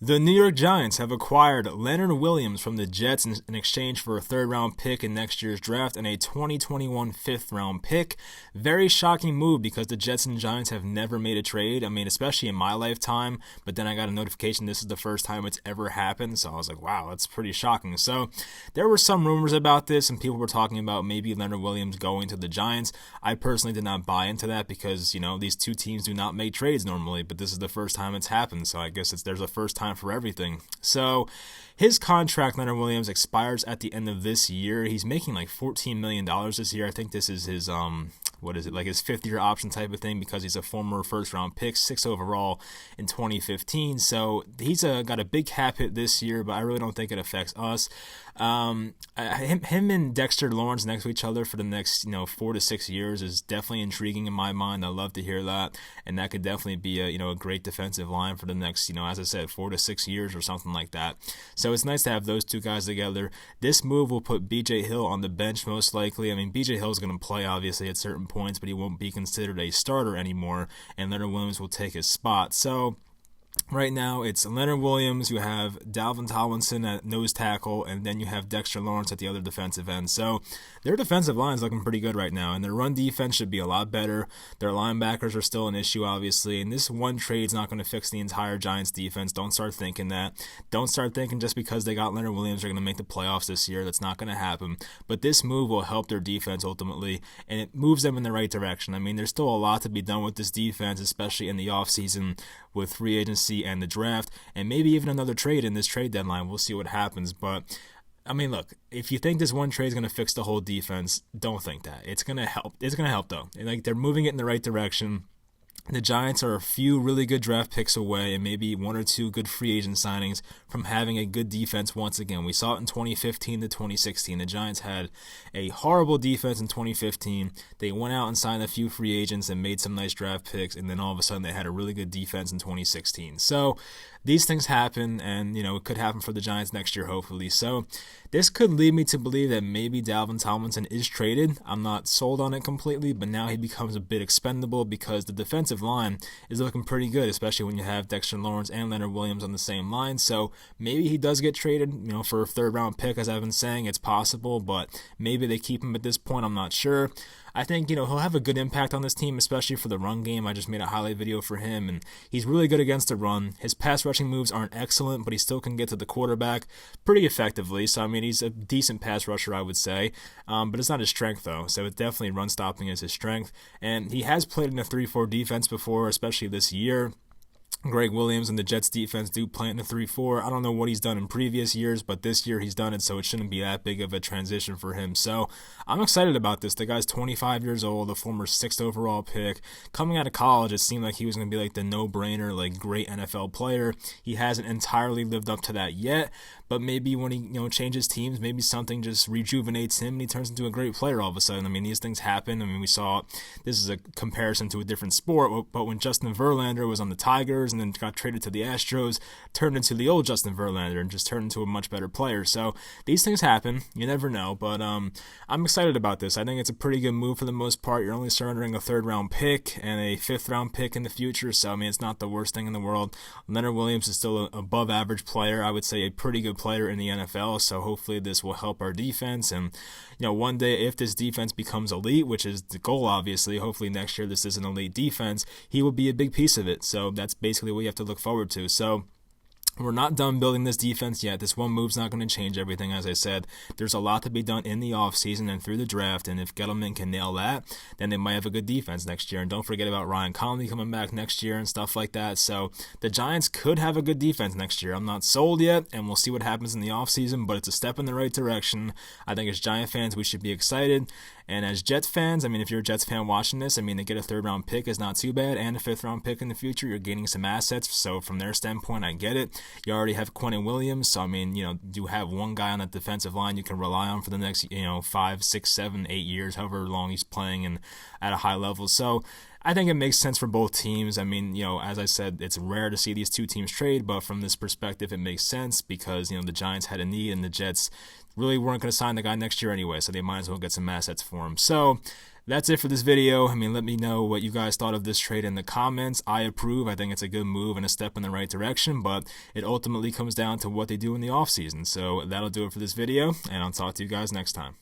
The New York Giants have acquired Leonard Williams from the Jets in exchange for a third-round pick in next year's draft and a 2021 fifth-round pick. Very shocking move because the Jets and Giants have never made a trade. I mean, especially in my lifetime. But then I got a notification this is the first time it's ever happened. So I was like, wow, that's pretty shocking. So there were some rumors about this, and people were talking about maybe Leonard Williams going to the Giants. I personally did not buy into that because, these two teams do not make trades normally. But this is the first time it's happened. So I guess there's a first time for everything. So his contract, Leonard Williams, expires at the end of this year. He's making like $14 million this year. I think this is his his fifth-year option type of thing because he's a former first-round pick, 6 overall in 2015. So he's got a big cap hit this year, but I really don't think it affects us. Him and Dexter Lawrence next to each other for the next 4 to 6 years is definitely intriguing in my mind. I love to hear that, and that could definitely be a great defensive line for the next as I said 4 to 6 years or something like that. So it's nice to have those two guys together. This move will put B.J. Hill on the bench most likely. I mean, B.J. Hill is going to play obviously at certain points, but he won't be considered a starter anymore, and Leonard Williams will take his spot. So right now, it's Leonard Williams, you have Dalvin Tomlinson at nose tackle, and then you have Dexter Lawrence at the other defensive end. So their defensive line is looking pretty good right now, and their run defense should be a lot better. Their linebackers are still an issue, obviously, and this one trade is not going to fix the entire Giants defense. Don't start thinking that. Don't start thinking just because they got Leonard Williams they're going to make the playoffs this year. That's not going to happen. But this move will help their defense ultimately, and it moves them in the right direction. I mean, there's still a lot to be done with this defense, especially in the offseason with free agency and the draft, and maybe even another trade in this trade deadline. We'll see what happens. But I mean, look, if you think this one trade is going to fix the whole defense, don't think that. It's going to help. It's going to help, though. Like, they're moving it in the right direction. The Giants are a few really good draft picks away and maybe 1 or 2 good free agent signings from having a good defense once again. We saw it in 2015 to 2016. The Giants had a horrible defense in 2015. They went out and signed a few free agents and made some nice draft picks, and then all of a sudden they had a really good defense in 2016. So these things happen, and it could happen for the Giants next year, hopefully. So this could lead me to believe that maybe Dalvin Tomlinson is traded. I'm not sold on it completely, but now he becomes a bit expendable because the defensive line is looking pretty good, especially when you have Dexter Lawrence and Leonard Williams on the same line. So maybe he does get traded, for a third-round pick, as I've been saying. It's possible, but maybe they keep him at this point. I'm not sure. I think, he'll have a good impact on this team, especially for the run game. I just made a highlight video for him, and he's really good against the run. His pass rushing moves aren't excellent, but he still can get to the quarterback pretty effectively. So, I mean, he's a decent pass rusher, I would say, but it's not his strength, though. So it definitely run stopping is his strength, and he has played in a 3-4 defense before, especially this year. Greg Williams and the Jets defense do play in the 3-4. I don't know what he's done in previous years, but this year he's done it, so it shouldn't be that big of a transition for him. So I'm excited about this. The guy's 25 years old, a former 6th overall pick. Coming out of college, it seemed like he was going to be like the no-brainer, like great NFL player. He hasn't entirely lived up to that yet, but maybe when he changes teams, maybe something just rejuvenates him and he turns into a great player all of a sudden. I mean, these things happen. I mean, we saw this is a comparison to a different sport, but when Justin Verlander was on the Tigers and then got traded to the Astros, turned into the old Justin Verlander and just turned into a much better player. So these things happen. You never know, but I'm excited about this. I think it's a pretty good move for the most part. You're only surrendering a 3rd-round pick and a 5th-round pick in the future, so I mean, it's not the worst thing in the world. Leonard Williams is still an above-average player. I would say a pretty good player in the NFL, so hopefully this will help our defense. And one day if this defense becomes elite, which is the goal, obviously, hopefully next year this is an elite defense, he will be a big piece of it. So that's basically what you have to look forward to. So we're not done building this defense yet. This one move's not going to change everything, as I said. There's a lot to be done in the offseason and through the draft, and if Gettleman can nail that, then they might have a good defense next year. And don't forget about Ryan Conley coming back next year and stuff like that. So the Giants could have a good defense next year. I'm not sold yet, and we'll see what happens in the offseason, but it's a step in the right direction. I think as Giant fans, we should be excited. And as Jets fans, I mean, if you're a Jets fan watching this, I mean, to get a 3rd-round pick is not too bad, and a 5th-round pick in the future. You're gaining some assets, so from their standpoint, I get it. You already have Quentin Williams, so I mean, you have one guy on that defensive line you can rely on for the next, 5, 6, 7, 8 years, however long he's playing and at a high level. So I think it makes sense for both teams. I mean, as I said, it's rare to see these two teams trade, but from this perspective, it makes sense because, the Giants had a need and the Jets really weren't going to sign the guy next year anyway, so they might as well get some assets for him. So that's it for this video. I mean, let me know what you guys thought of this trade in the comments. I approve. I think it's a good move and a step in the right direction, but it ultimately comes down to what they do in the offseason. So that'll do it for this video, and I'll talk to you guys next time.